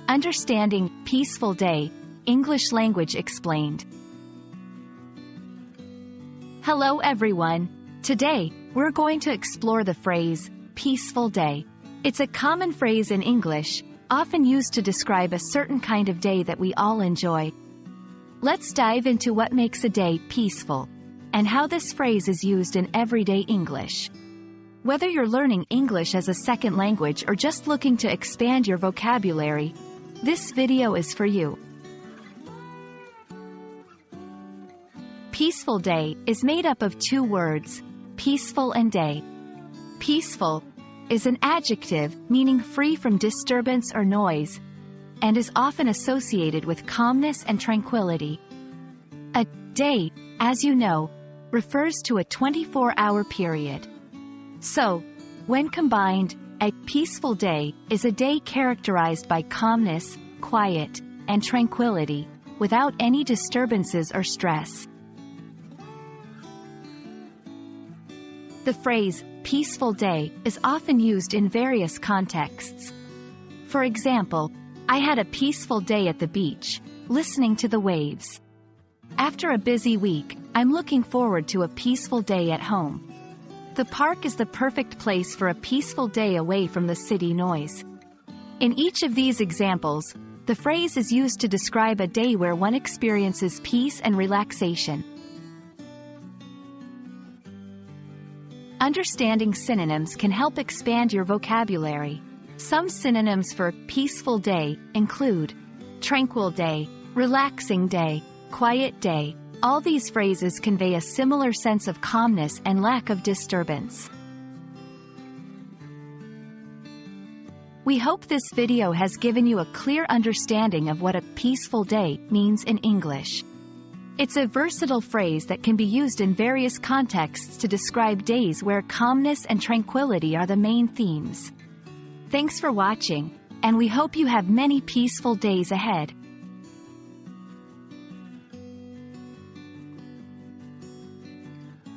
Understanding peaceful day, English language explained. Hello everyone. Today, we're going to explore the phrase, peaceful day. It's a common phrase in English, often used to describe a certain kind of day that we all enjoy. Let's dive into what makes a day peaceful, and how this phrase is used in everyday English. Whether you're learning English as a second language or just looking to expand your vocabulary, this video is for you. Peaceful day is made up of two words, peaceful and day. Peaceful is an adjective meaning free from disturbance or noise, and is often associated with calmness and tranquility. A day, as you know, refers to a 24-hour period. So, when combined, a peaceful day is a day characterized by calmness, quiet, and tranquility, without any disturbances or stress. The phrase, peaceful day, is often used in various contexts. For example, I had a peaceful day at the beach, listening to the waves. After a busy week, I'm looking forward to a peaceful day at home. The park is the perfect place for a peaceful day away from the city noise. In each of these examples, the phrase is used to describe a day where one experiences peace and relaxation. Understanding synonyms can help expand your vocabulary. Some synonyms for peaceful day include tranquil day, relaxing day, quiet day. All these phrases convey a similar sense of calmness and lack of disturbance. We hope this video has given you a clear understanding of what a peaceful day means in English. It's a versatile phrase that can be used in various contexts to describe days where calmness and tranquility are the main themes. Thanks for watching, and we hope you have many peaceful days ahead.